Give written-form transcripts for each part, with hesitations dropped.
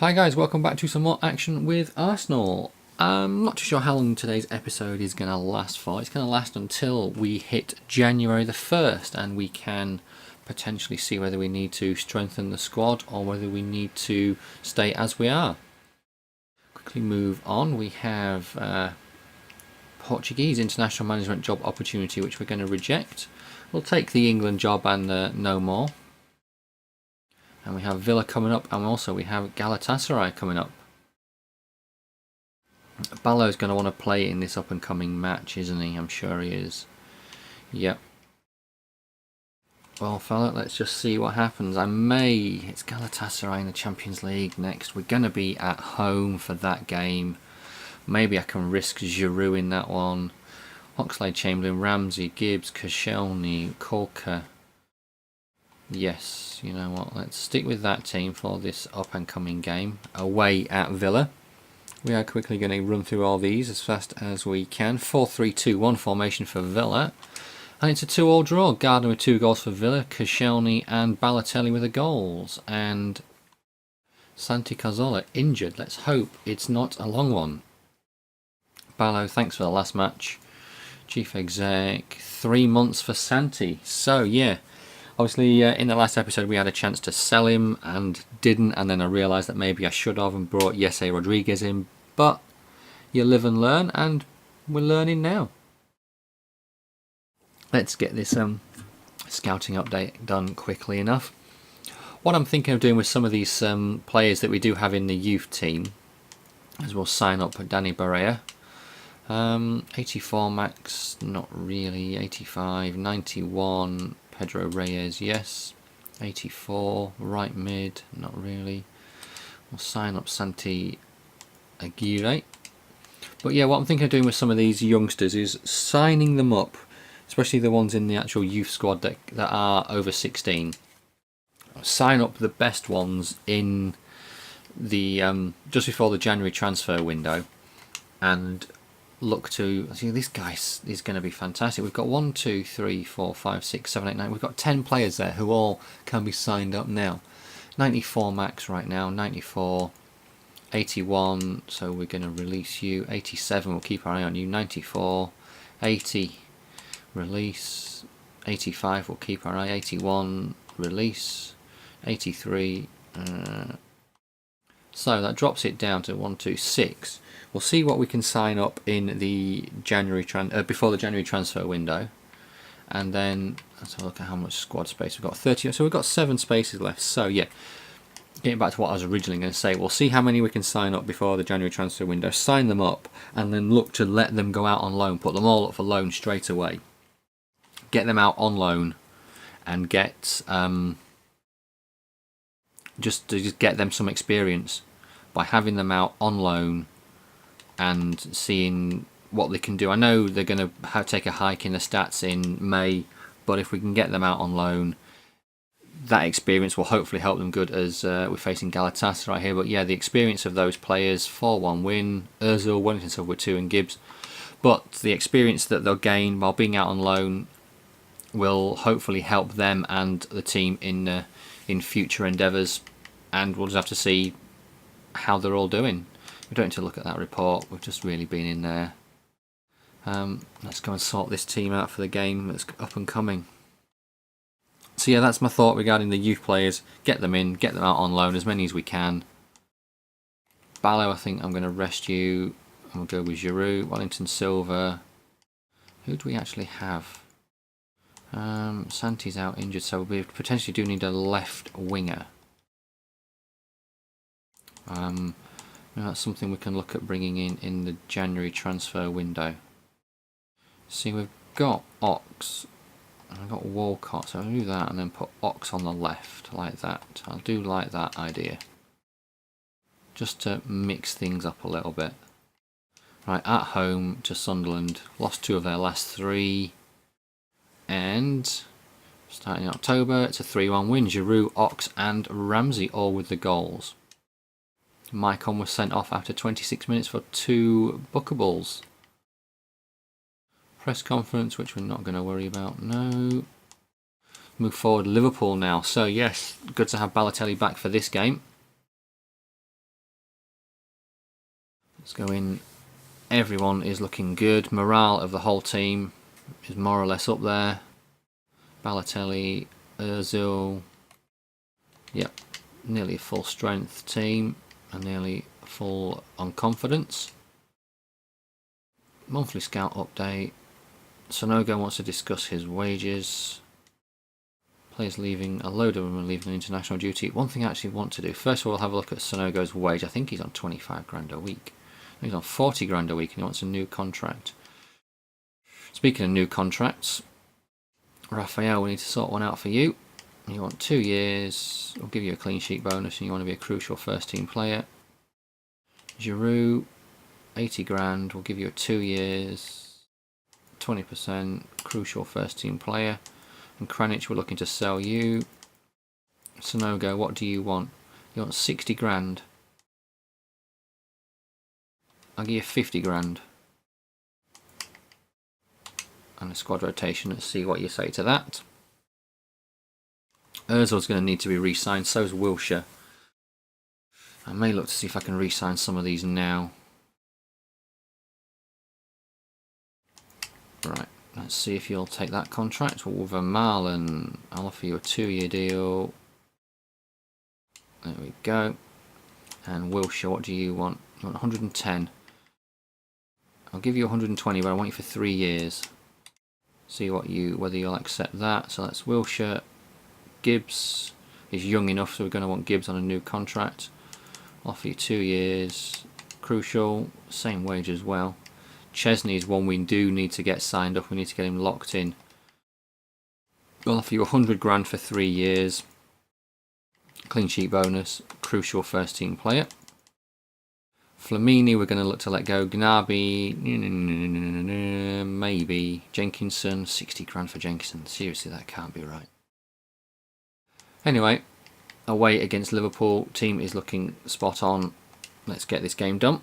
Hi guys, welcome back to some more action with Arsenal. I'm not too sure how long today's episode is going to last for. It's going to last until we hit January the 1st and we can potentially see whether we need to strengthen the squad or whether we need to stay as we are. Quickly move on. We have Portuguese international management job opportunity, which we're going to reject. We'll take the England job and no more. And we have Villa coming up, and also we have Galatasaray coming up. Balo's going to want to play in this up and coming match, isn't he? I'm sure he is. Yep. Well, fella, let's just see what happens. It's Galatasaray in the Champions League next. We're going to be at home for that game. Maybe I can risk Giroud in that one. Oxlade-Chamberlain, Ramsey, Gibbs, Koscielny, Korka. Yes, you know what, let's stick with that team for this up and coming game away at Villa. We are quickly going to run through all these as fast as we can. 4-3-2-1 formation for Villa. And it's a 2-2 draw. Gardner with 2 goals for Villa, Koscielny and Balotelli with the goals. And Santi Cazorla injured. Let's hope it's not a long one. Balo, thanks for the last match. Chief Exec, 3 months for Santi. So yeah. Obviously, in the last episode we had a chance to sell him and didn't, and then I realised that maybe I should have and brought Jesse Rodriguez in, but you live and learn, and we're learning now. Let's get this scouting update done quickly enough. What I'm thinking of doing with some of these players that we do have in the youth team is we'll sign up Danny Barrea. 84 max, not really. 85, 91... Pedro Reyes, yes. 84, right mid, not really. We'll sign up Santi Aguirre. But yeah, what I'm thinking of doing with some of these youngsters is signing them up, especially the ones in the actual youth squad that are over 16. Sign up the best ones in the just before the January transfer window, and look to see this guy is going to be fantastic. We've got 1, 2, 3, 4, 5, 6, 7, 8, 9. We've got 10 players there who all can be signed up now. 94 max right now, 94, 81. So we're going to release you. 87. We'll keep our eye on you. 94, 80, release. 85. We'll keep our eye. 81, release. 83. So that drops it down to 1, 2, 6. We'll see what we can sign up in the January before the January transfer window, and then let's have a look at how much squad space we've got. 30. So we've got 7 spaces left. So yeah, getting back to what I was originally going to say, we'll see how many we can sign up before the January transfer window. Sign them up, and then look to let them go out on loan. Put them all up for loan straight away. Get them out on loan, and get just get them some experience by having them out on loan and seeing what they can do. I know they're going to take a hike in the stats in May, but if we can get them out on loan, that experience will hopefully help them good as we're facing Galatasaray here. But yeah, the experience of those players, 4-1 win, Ozil, Wellington Silva with 2 and Gibbs. But the experience that they'll gain while being out on loan will hopefully help them and the team in future endeavours. And we'll just have to see how they're all doing. We don't need to look at that report, we've just really been in there. Let's go and sort this team out for the game that's up and coming. So yeah, that's my thought regarding the youth players. Get them in, get them out on loan, as many as we can. Balo, I think I'm going to rest you, and we'll go with Giroud, Wellington Silva. Who do we actually have? Santi's out injured, so we potentially do need a left winger. That's something we can look at bringing in the January transfer window. See, we've got Ox, and I've got Walcott, so I'll do that and then put Ox on the left, like that. I'll do like that idea, just to mix things up a little bit. Right, at home to Sunderland, lost 2 of their last 3, and starting in October, it's a 3-1 win. Giroud, Ox and Ramsey all with the goals. Maicon was sent off after 26 minutes for 2 bookables. Press conference, which we're not going to worry about, no. Move forward, Liverpool now. So yes, good to have Balotelli back for this game. Let's go in. Everyone is looking good. Morale of the whole team is more or less up there. Balotelli, Ozil. Yep, nearly a full strength team and nearly full on confidence. Monthly scout update. Sonogo wants to discuss his wages. Players leaving, a load of them are leaving on international duty. One thing I actually want to do, first of all, have a look at Sonogo's wage. I think he's on 25 grand a week. He's on 40 grand a week and he wants a new contract. Speaking of new contracts, Raphael, we need to sort one out for you. You want 2 years, we'll give you a clean sheet bonus and you want to be a crucial first team player. Giroud, 80 grand, we'll give you a 2 years, 20% crucial first team player. And Kranich, we're looking to sell you. Sonogo, what do you want? You want 60 grand. I'll give you 50 grand. And a squad rotation, let's see what you say to that. Ozil's going to need to be re-signed, so is Wilshere. I may look to see if I can re-sign some of these now. Right, let's see if you'll take that contract. Vermaelen, I'll offer you a 2-year deal. There we go. And Wilshere, what do you want? You want 110. I'll give you 120, but I want you for 3 years. See whether you'll accept that. So that's Wilshere. Gibbs is young enough, so we're going to want Gibbs on a new contract. Offer you 2 years. Crucial, same wage as well. Chesney is one we do need to get signed up. We need to get him locked in. We'll offer you 100 grand for 3 years. Clean sheet bonus. Crucial first team player. Flamini, we're going to look to let go. Gnabry, maybe. Jenkinson, 60 grand for Jenkinson. Seriously, that can't be right. Anyway, away against Liverpool. Team is looking spot on. Let's get this game done.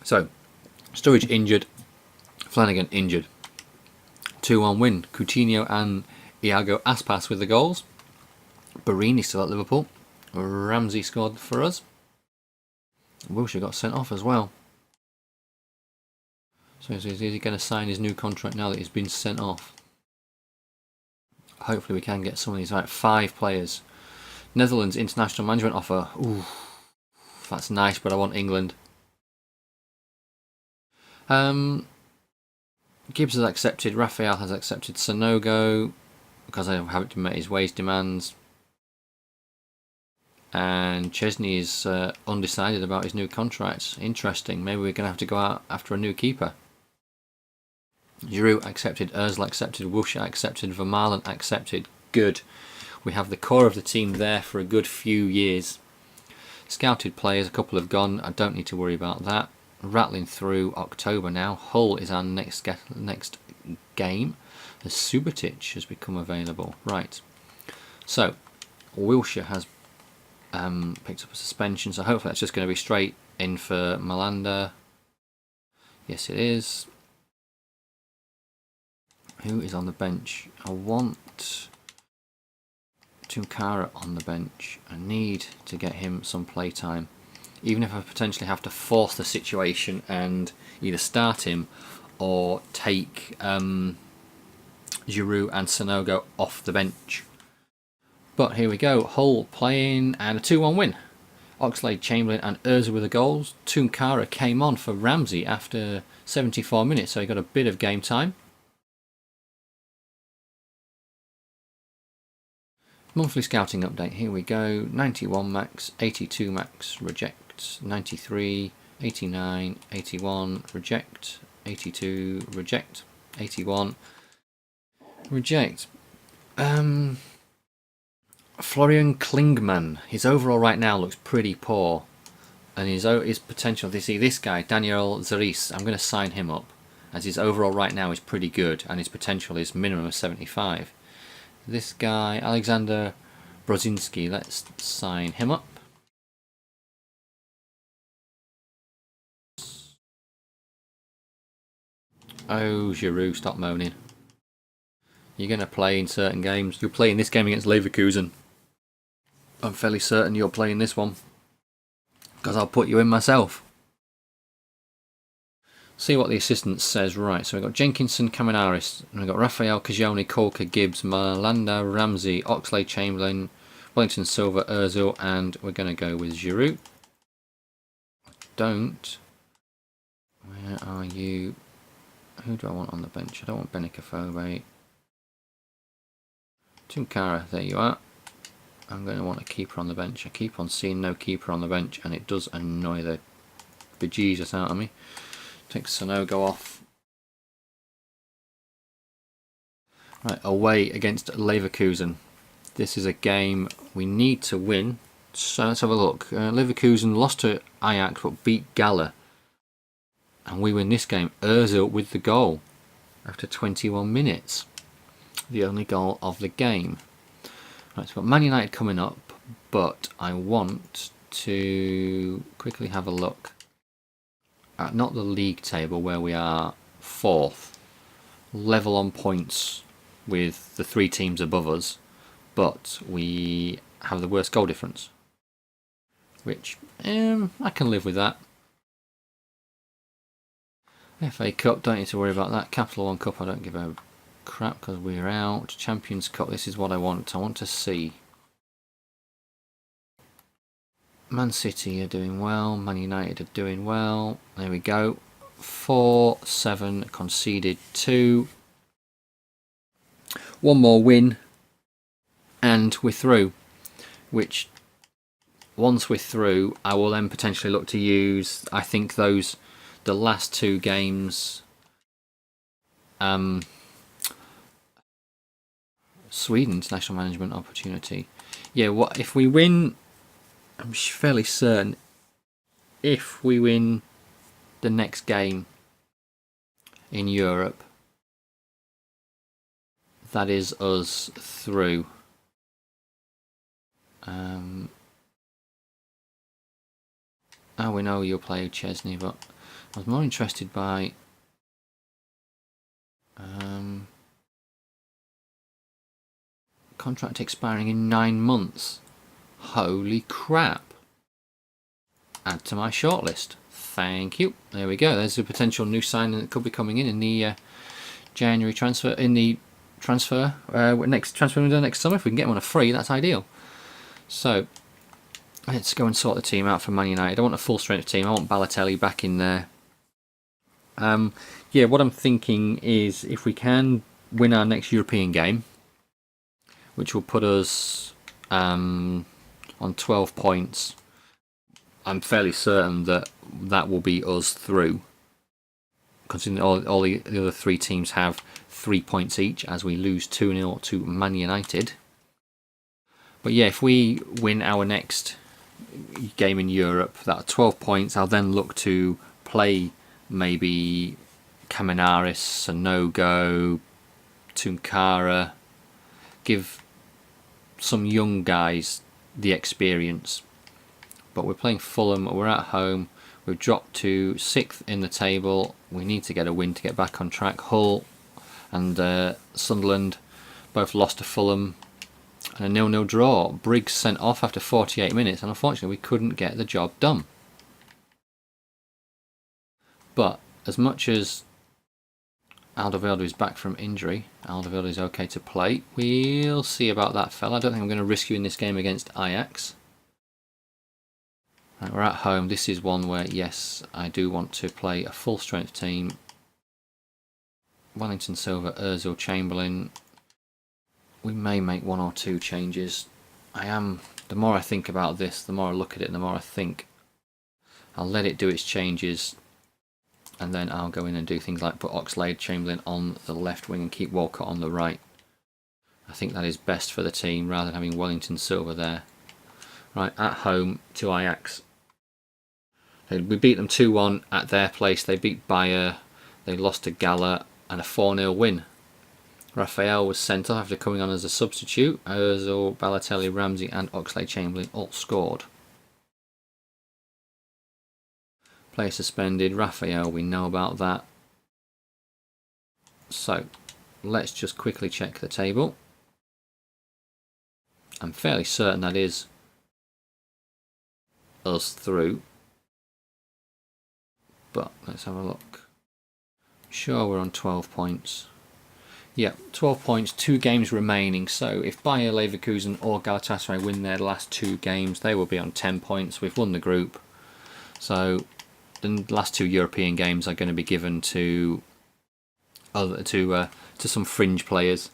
So, Sturridge injured. Flanagan injured. 2-1 win. Coutinho and Iago Aspas with the goals. Barini still at Liverpool. Ramsey scored for us. Wilshere got sent off as well. So is he going to sign his new contract now that he's been sent off? Hopefully we can get some of these. Right, 5 players. Netherlands international management offer. Ooh, that's nice, but I want England. Gibbs has accepted. Raphael has accepted. Sonogo, because I haven't met his wage demands. And Chesney is undecided about his new contract. Interesting. Maybe we're going to have to go out after a new keeper. Giroud accepted. Ozil accepted. Wilshere accepted. Vermaelen accepted. Good. We have the core of the team there for a good few years. Scouted players, a couple have gone. I don't need to worry about that. Rattling through October now. Hull is our next game. The Subotic has become available. Right. So, Wilshere has picked up a suspension, so hopefully that's just going to be straight in for Malanda. Yes, it is. Who is on the bench? I want Tunkara on the bench. I need to get him some playtime. Even if I potentially have to force the situation and either start him or take Giroud and Sonogo off the bench. But here we go. Hull playing and a 2-1 win. Oxlade, Chamberlain and Ozil with the goals. Tunkara came on for Ramsey after 74 minutes, so he got a bit of game time. Monthly scouting update. Here we go. 91 max, 82 max, reject. 93, 89, 81, reject. 82, reject. 81, reject. Florian Klingman. His overall right now looks pretty poor. And his potential, you see this guy, Daniel Zeris, I'm going to sign him up. As his overall right now is pretty good and his potential is minimum of 75. This guy, Alexander Brozinski, let's sign him up. Oh, Giroud, stop moaning. You're going to play in certain games. You'll play in this game against Leverkusen. I'm fairly certain you're playing this one, because I'll put you in myself. See what the assistant says. Right, so we've got Jenkinson, Caminaris, and we've got Raphael, Cagioni, Colker, Gibbs, Malanda, Ramsey, Oxlade, Chamberlain, Wellington, Silva, Ozil, and we're going to go with Giroud. Where are you? Who do I want on the bench? I don't want Benicafove. Tunkara, there you are. I'm going to want a keeper on the bench. I keep on seeing no keeper on the bench, and it does annoy the bejesus out of me. Take Sonogo off. Right, away against Leverkusen. This is a game we need to win. So let's have a look. Leverkusen lost to Ajax but beat Gala. And we win this game. Ozil with the goal after 21 minutes. The only goal of the game. Right, so we've got Man United coming up, but I want to quickly have a look at not the league table where we are 4th, level on points with the 3 teams above us, but we have the worst goal difference, which I can live with that. FA Cup, don't need to worry about that. Capital One Cup, I don't give a crap because we're out. Champions Cup, this is what I want. I want to see Man City are doing well, Man United are doing well. There we go. 4-7, conceded 2. One more win and we're through, which once we're through I will then potentially look to use, I think, the last 2 games, Sweden's national management opportunity. Yeah, what if we win? I'm fairly certain if we win the next game in Europe, that is us through. Oh, we know you'll play Chesney, but I was more interested by contract expiring in 9 months. Holy crap. Add to my shortlist. Thank you. There we go. There's a potential new signing that could be coming in the January transfer, next transfer window next summer. If we can get him on a free, that's ideal. So let's go and sort the team out for Man United. I want a full strength team. I want Balotelli back in there. Yeah, what I'm thinking is if we can win our next European game, which will put us on 12 points, I'm fairly certain that will be us through, considering all the other 3 teams have 3 points each as we lose 2-0 to Man United. But yeah, if we win our next game in Europe, that 12 points, I'll then look to play maybe Caminaris, Sonogo, Tunkara, give some young guys the experience. But we're playing Fulham, we're at home, we've dropped to 6th in the table, we need to get a win to get back on track. Hull and Sunderland both lost to Fulham, and a 0-0 draw. Briggs sent off after 48 minutes, and unfortunately we couldn't get the job done. But as much as Alderweireld is back from injury, Alderweireld is okay to play. We'll see about that fella. I don't think I'm going to risk you in this game against Ajax. Right, we're at home. This is one where, yes, I do want to play a full strength team. Wellington, Silva, Ozil, Chamberlain. We may make 1 or 2 changes. The more I think about this, the more I look at it, and the more I think I'll let it do its changes, and then I'll go in and do things like put Oxlade, Chamberlain on the left wing and keep Walcott on the right. I think that is best for the team rather than having Wellington, Silva there. Right, at home to Ajax. We beat them 2-1 at their place. They beat Bayer, they lost to Gala, and a 4-0 win. Raphael was sent off after coming on as a substitute. Ozil, Balotelli, Ramsey and Oxlade-Chamberlain all scored. Player suspended. Raphael, we know about that. So, let's just quickly check the table. I'm fairly certain that is us through. But let's have a look. Sure, we're on 12 points. Yeah, 12 points, 2 games remaining. So if Bayer Leverkusen or Galatasaray win their last 2 games, they will be on 10 points. We've won the group. So the last 2 European games are going to be given to some fringe players,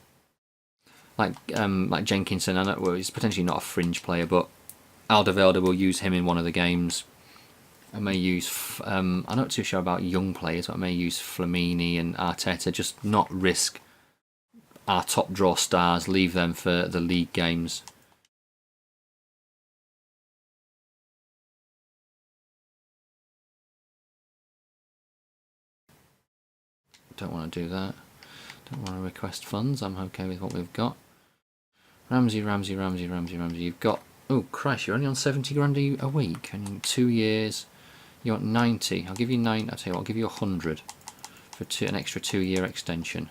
like Jenkinson. I know, well, he's potentially not a fringe player, but Alderweireld will use him in one of the games. I may use. I'm not too sure about young players, but I may use Flamini and Arteta. Just not risk our top draw stars. Leave them for the league games. Don't want to do that. Don't want to request funds. I'm okay with what we've got. Ramsey. You've got. Oh Christ! You're only on 70 grand a week, and in 2 years, you want 90. I'll give you 9. I'll tell you what. I'll give you 100 for an extra 2-year extension.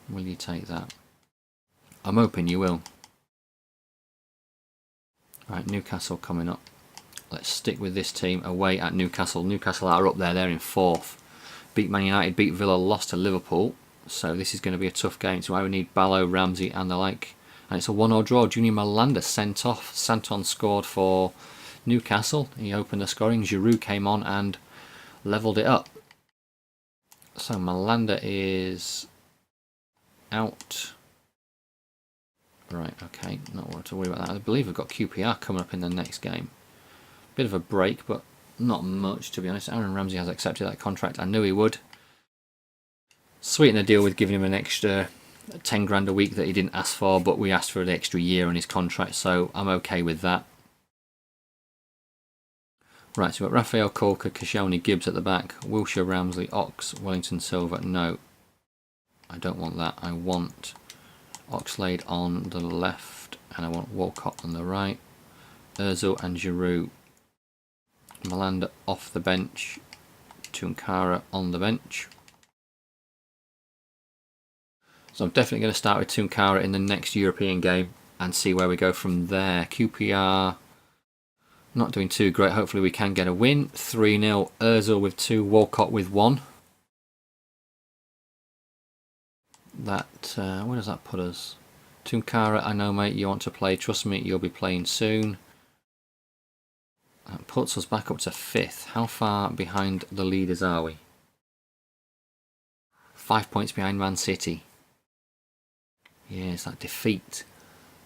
Will you take that? I'm hoping you will. Right, Newcastle coming up. Let's stick with this team away at Newcastle. Newcastle are up there. They're in 4th. Beat Man United, beat Villa, lost to Liverpool. So this is going to be a tough game. It's why we need Balo, Ramsey and the like. And it's a 1-1 draw. Junior Malanda sent off. Santon scored for Newcastle. He opened the scoring. Giroud came on and levelled it up. So Malanda is out. Right, okay. Not what to worry about that. I believe we've got QPR coming up in the next game. Bit of a break, but not much, to be honest. Aaron Ramsey has accepted that contract. I knew he would. Sweeten the deal with giving him an extra 10 grand a week that he didn't ask for, but we asked for an extra year on his contract, so I'm okay with that. Right, so we've got Raphael, Corker, Koscielny, Gibbs at the back, Wilshere, Ramsey, Ox, Wellington, Silva. No, I don't want that. I want Oxlade on the left, and I want Walcott on the right. Ozil and Giroud. Malanda off the bench. Tunkara on the bench. So I'm definitely going to start with Tunkara in the next European game and see where we go from there. QPR not doing too great. Hopefully we can get a win. 3-0. Ozil with 2. Walcott with 1. That where does that put us? Tunkara, I know mate, you want to play. Trust me, you'll be playing soon. That puts us back up to 5th. How far behind the leaders are we? 5 points behind Man City. Yes, that defeat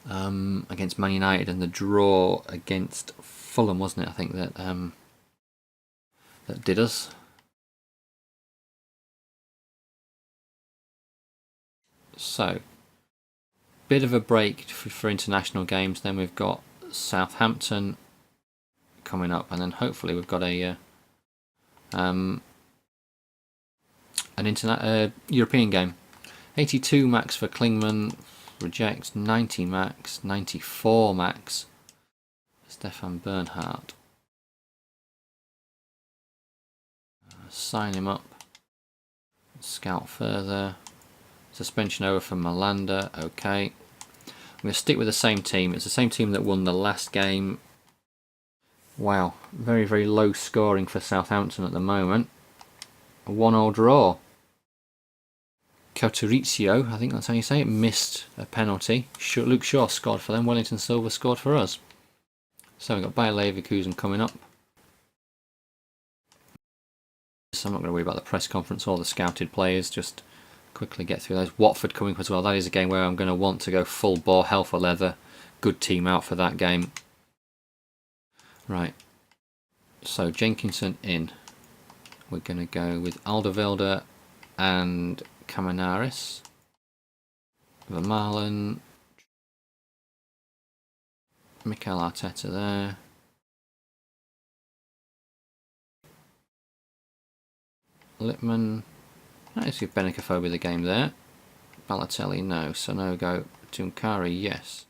against Man United and the draw against Fulham, wasn't it? I think that that did us. So, bit of a break for international games. Then we've got Southampton coming up, and then hopefully we've got a an European game. 82 max for Klingman, reject. 90 max, 94 max. Stefan Bernhardt. Sign him up. Scout further. Suspension over for Malanda. Okay. I'm going to stick with the same team. It's the same team that won the last game. Wow. Very, very low scoring for Southampton at the moment. A 1-1 draw. Couturicio, I think that's how you say it, missed a penalty. Luke Shaw scored for them. Wellington Silva scored for us. So we've got Bayer Leverkusen coming up. So I'm not going to worry about the press conference or the scouted players. Just quickly get through those. Watford coming up as well. That is a game where I'm going to want to go full bore, hell for leather. Good team out for that game. Right. So Jenkinson in. We're going to go with Alderweireld and Kamanaris. Vermaelen. Mikel Arteta there. Lippmann. Let's give Benicophobe the game there. Balotelli, no. Sonogo. Tunkari, yes.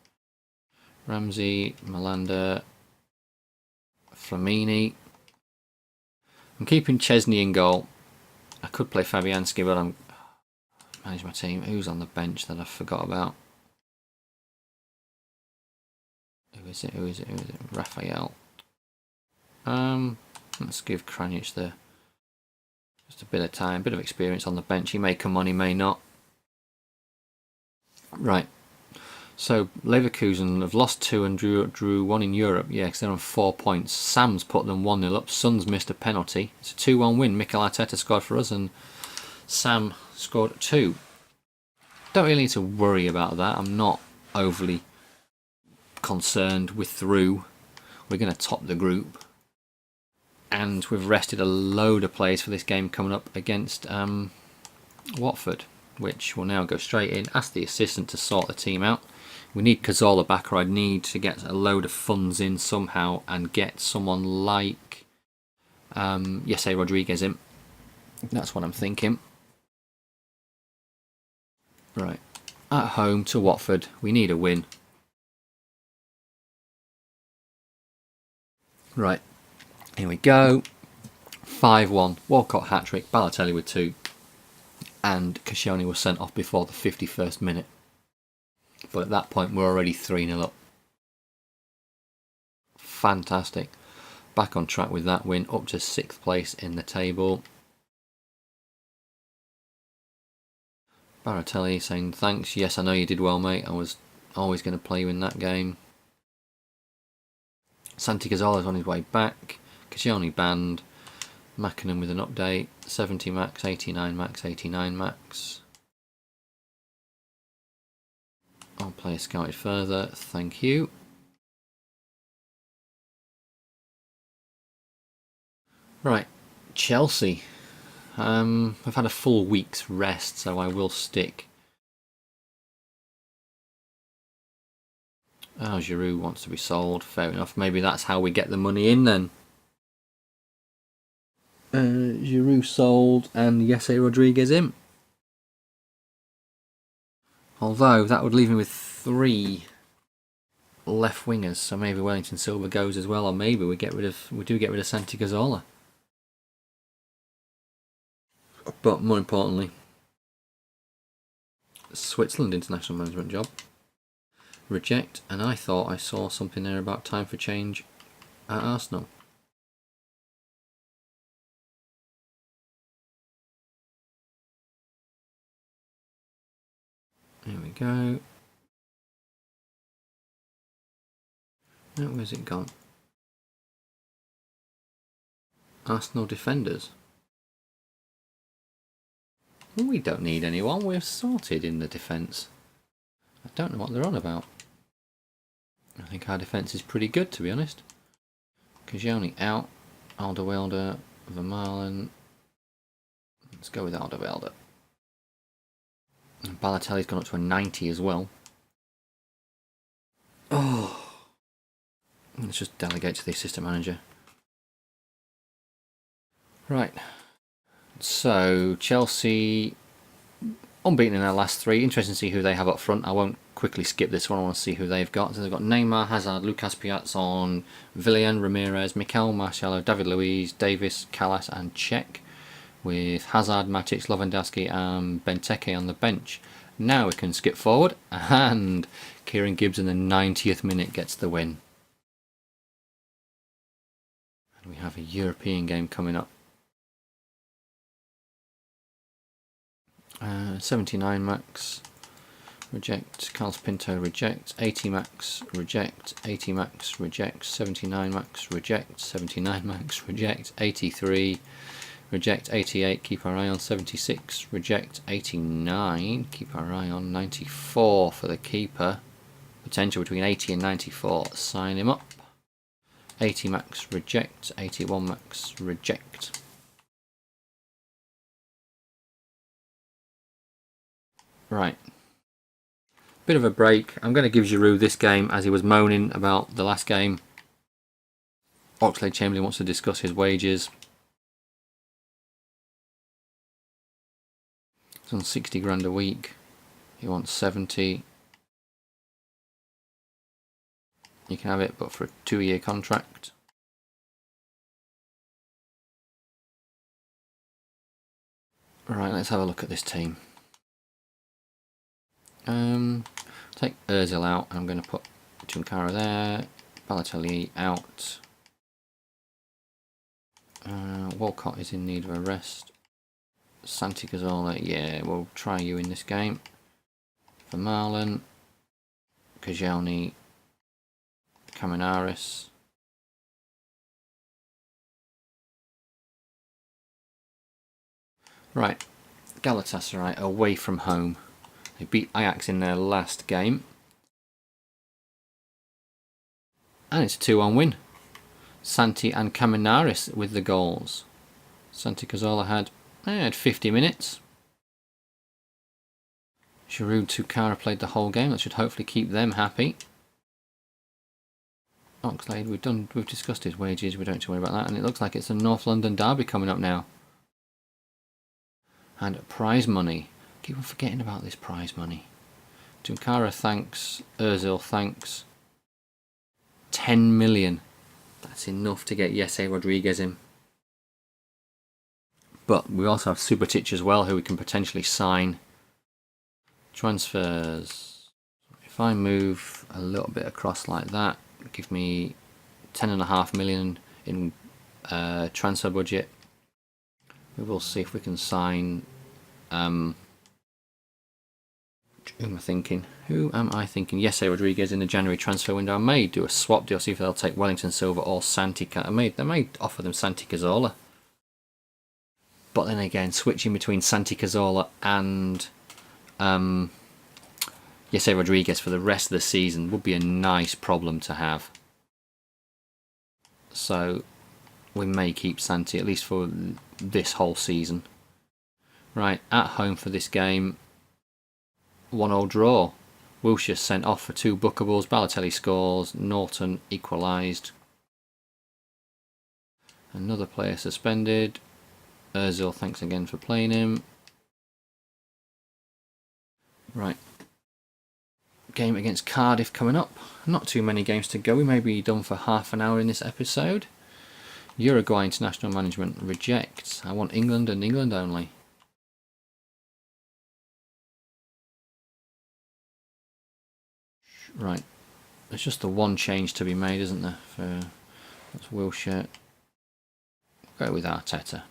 Ramsey, Malanda, Flamini. I'm keeping Chesney in goal. I could play Fabianski, but I'm manage my team. Who's on the bench that I forgot about? Who is it? Who is it? Who is it? Raphael. Let's give Kranic just a bit of time, a bit of experience on the bench. He may come on, he may not. Right. So Leverkusen have lost 2 and drew 1 in Europe. Yeah, because they're on 4 points. Sam's put them 1-0 up. Son's missed a penalty. It's a 2-1 win. Mikel Arteta scored for us and Sam scored 2. Don't really need to worry about that. I'm not overly concerned. We're through. We're going to top the group. And we've rested a load of players for this game coming up against Watford, which will now go straight in. Ask the assistant to sort the team out. We need Cazorla back, or I'd need to get a load of funds in somehow and get someone like Jesse Rodriguez in. That's what I'm thinking. Right. At home to Watford. We need a win. Right. Here we go. 5-1. Walcott hat-trick. Balotelli with 2. And Koscielny was sent off before the 51st minute. But at that point we're already 3-0 up. Fantastic. Back on track with that win. Up to 6th place in the table. Balotelli saying thanks. Yes, I know you did well, mate. I was always going to play you in that game. Santi Cazorla's on his way back. Koscielny banned. Mackinnon with an update. 70 max, 89 max, 89 max. All players scouted further. Thank you. Right, Chelsea. I've had a full week's rest, so I will stick. Oh, Giroud wants to be sold. Fair enough. Maybe that's how we get the money in then. Giroud sold and Jesse Rodriguez in. Although that would leave me with 3 left wingers, so maybe Wellington Silva goes as well, or maybe we do get rid of Santi Cazorla. But more importantly, Switzerland international management job. Reject, and I thought I saw something there about time for change at Arsenal. There we go. Oh, where's it gone? Arsenal defenders. We don't need anyone, we're sorted in the defence. I don't know what they're on about. I think our defence is pretty good, to be honest. Koscielny out. Alderweireld, Vermaelen. Let's go with Alderweireld. Balotelli's gone up to a 90 as well. Oh, let's just delegate to the assistant manager. Right. So Chelsea unbeaten in their last 3. Interesting to see who they have up front. I won't quickly skip this one. I want to see who they've got. So they've got Neymar, Hazard, Lucas Piazon, Willian, Ramirez, Mikel, Marcelo, David Luiz, Davis, Callas and Cech, with Hazard, Matic, Lewandowski and Benteke on the bench. Now we can skip forward and Kieran Gibbs in the 90th minute gets the win. And we have a European game coming up. 79 max, reject. Carlos Pinto, reject. 80 max, reject. 80 max, reject. 79 max, reject. 79 max, reject. 83, reject. 88, keep our eye on. 76, reject. 89, keep our eye on. 94 for the keeper. Potential between 80 and 94, sign him up. 80 max, reject. 81 max, reject. Right. Bit of a break. I'm going to give Giroud this game as he was moaning about the last game. Oxlade-Chamberlain wants to discuss his wages. He's on 60 grand a week. He wants 70. You can have it, but for a 2-year contract. Right, let's have a look at this team. Take Ozil out, and I'm going to put Tunkara there. Balotelli out. Walcott is in need of a rest. Santi Cazorla, yeah, we'll try you in this game. For Marlon. Kajelny. Caminaris. Right, Galatasaray away from home. They beat Ajax in their last game. And it's a 2-1 win. Santi and Caminaris with the goals. Santi Cazorla had 50 minutes. Giroud Tunkara played the whole game. That should hopefully keep them happy. Oxlade, we've discussed his wages. We don't need to worry about that. And it looks like it's a North London derby coming up now. And prize money. Keep on forgetting about this prize money. Tunkara thanks. Ozil thanks. 10 million. That's enough to get Jesse Rodriguez in. But we also have Subotic as well, who we can potentially sign. Transfers. If I move a little bit across like that, give me 10.5 million in transfer budget. We will see if we can sign. Who am I thinking? Jesse Rodriguez in the January transfer window. I may do a swap deal, see if they'll take Wellington Silva or Santi. They may offer them Santi Cazorla. But then again, switching between Santi Cazorla and Jesse Rodriguez for the rest of the season would be a nice problem to have. So we may keep Santi at least for this whole season. Right, at home for this game, 1-1 draw. Wilshere sent off for 2 bookables. Balotelli scores. Norton equalised. Another player suspended. Ozil, thanks again for playing him. Right. Game against Cardiff coming up. Not too many games to go. We may be done for half an hour in this episode. Uruguay international management rejects. I want England and England only. Right. There's just the one change to be made, isn't there? That's Wilshere. Go with Arteta.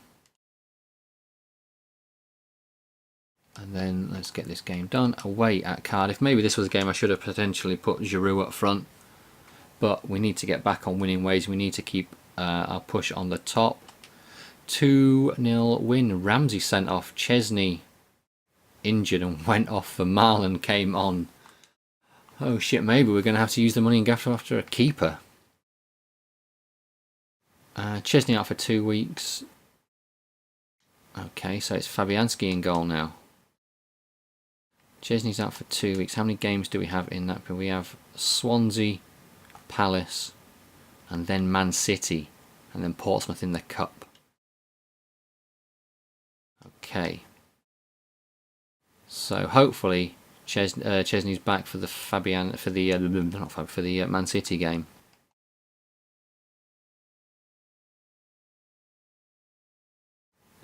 And then let's get this game done. Away at Cardiff. Maybe this was a game I should have potentially put Giroud up front. But we need to get back on winning ways. We need to keep our push on the top. 2-0 win. Ramsey sent off. Chesney injured and went off for Marlon came on. Oh shit, maybe we're going to have to use the money and go after a keeper. Chesney out for 2 weeks. Okay, so it's Fabianski in goal now. Chesney's out for 2 weeks. How many games do we have in that? We have Swansea, Palace, and then Man City, and then Portsmouth in the Cup. Okay. So hopefully Chesney's back for the Man City game.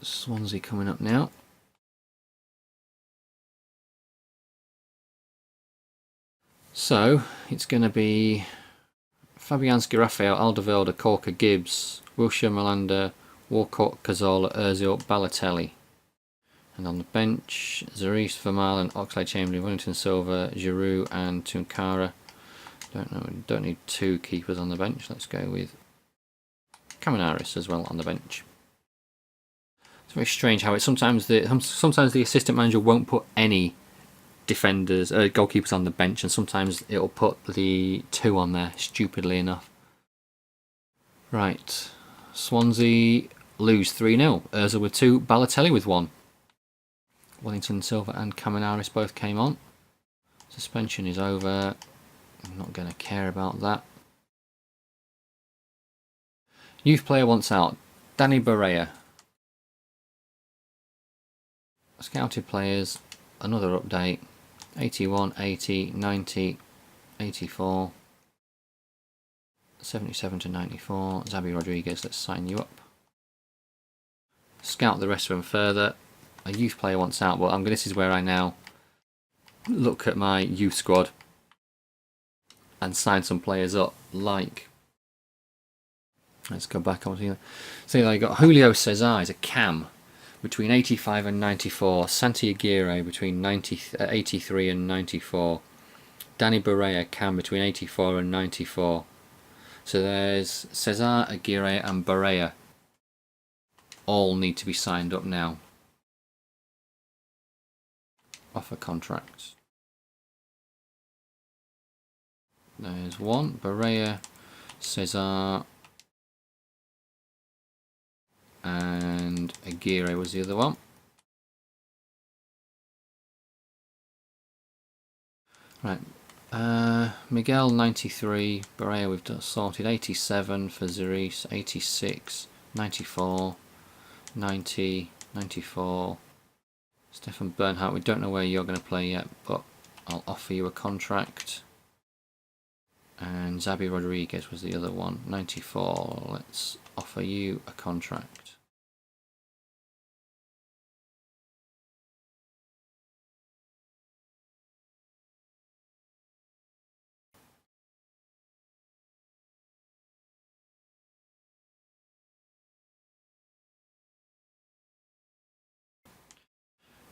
Swansea coming up now. So it's going to be Fabianski, Raphael, Alderweireld, Corker, Gibbs, Wilshere, Malander, Walcott, Cazorla, Ozil, Balotelli. And on the bench, Zarife, Vermaelen, Oxlade, Chamberlain, Wellington Silva, Giroud and Tunkara. Don't need 2 keepers on the bench. Let's go with Caminaris as well on the bench. It's very strange how sometimes the assistant manager won't put any defenders, goalkeepers on the bench, and sometimes it'll put the 2 on there, stupidly enough. Right, Swansea lose 3-0. Ozil with 2, Balotelli with 1. Wellington Silva and Caminaris both came on. Suspension is over. I'm not going to care about that. Youth player wants out. Danny Barrea. Scouted players. Another update. 81, 80, 90, 84, 77 to 94. Xabi Rodriguez, let's sign you up. Scout the rest of them further. A youth player wants out. Well, this is where I now look at my youth squad. and sign some players up like... Let's go back on here. So you got Julio Cesar, he's a cam, between 85 and 94. Santi Aguirre between 83 and 94. Danny Barea, cam, between 84 and 94. So there's Cesar, Aguirre and Barea. All need to be signed up now. Offer contracts. There's one, Barea, Cesar, and Aguirre was the other one. Right, Miguel 93, Barea we've done, sorted, 87 for Zeris, 86, 94, 90, 94. Stefan Bernhardt, we don't know where you're going to play yet, but I'll offer you a contract. And Xabi Rodriguez was the other one, 94. Let's offer you a contract.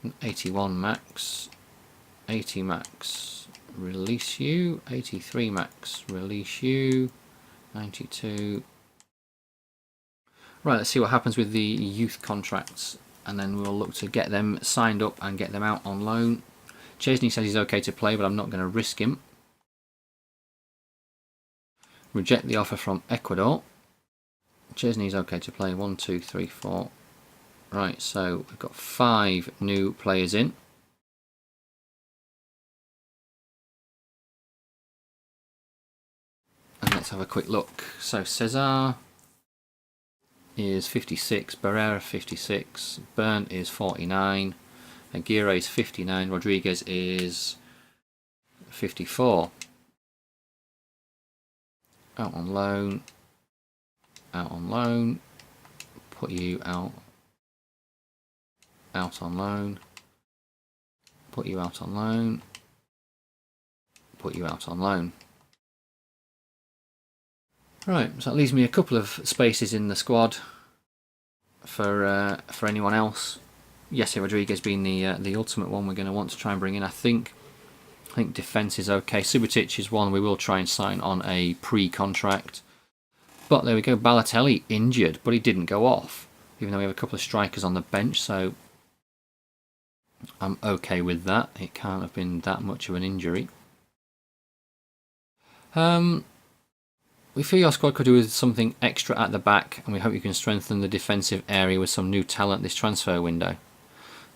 And 81 max, 80 max, release you, 83 max, release you, 92. Right, let's see what happens with the youth contracts, and then we'll look to get them signed up and get them out on loan. Chesney says he's okay to play, but I'm not going to risk him. Reject the offer from Ecuador. Chesney's okay to play, 1, 2, 3, 4. Right, so we've got 5 new players in. And let's have a quick look. So Cesar is 56, Barrera 56, Bern is 49, Aguirre is 59, Rodriguez is 54. Out on loan, put you out on loan, put you out on loan, put you out on loan. Right, so that leaves me a couple of spaces in the squad for anyone else. Jesse Rodriguez being the ultimate one we're going to want to try and bring in. I think defence is okay. Subotic is one we will try and sign on a pre-contract. But there we go, Balotelli injured, but he didn't go off, even though we have a couple of strikers on the bench, so I'm okay with that. It can't have been that much of an injury. We feel your squad could do with something extra at the back, and we hope you can strengthen the defensive area with some new talent this transfer window.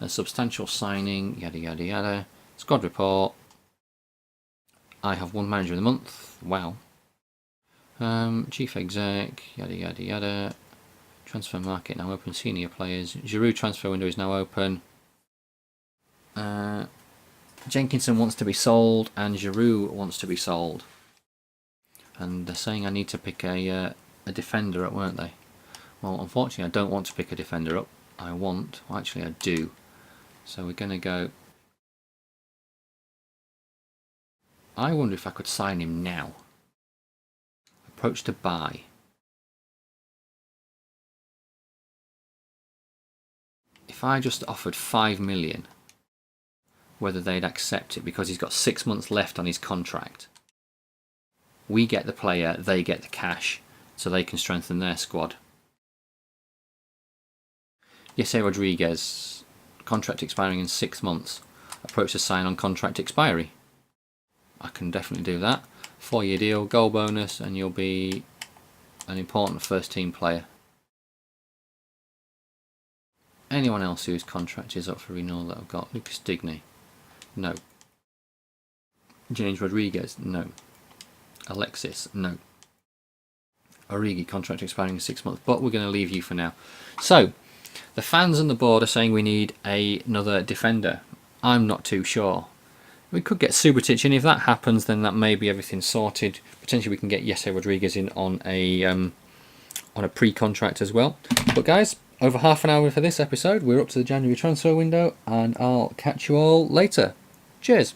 A substantial signing, yada yada yada. Squad report. I have one manager of the month. Wow. Chief exec, yada yada yada. Transfer market now open. Senior players. Giroud transfer window is now open. Jenkinson wants to be sold, and Giroud wants to be sold. And they're saying I need to pick a defender up, weren't they? Well, unfortunately, I don't want to pick a defender up. Well, actually, I do. So we're going to go... I wonder if I could sign him now. Approach to buy. If I just offered 5 million, whether they'd accept it, because he's got 6 months left on his contract. We get the player, they get the cash, so they can strengthen their squad. Jesse Rodriguez, contract expiring in 6 months. Approach to sign on contract expiry. I can definitely do that. 4-year deal, goal bonus, and you'll be an important first team player. Anyone else whose contract is up for renewal that I've got? Lucas Digne? No. James Rodriguez? No. Alexis? No. Origi, contract expiring in 6 months, but we're going to leave you for now. So, the fans on the board are saying we need another defender. I'm not too sure. We could get Subotic in. If that happens, then that may be everything sorted. Potentially we can get Jesse Rodriguez in on a pre-contract as well. But guys, over half an hour for this episode. We're up to the January transfer window, and I'll catch you all later. Cheers.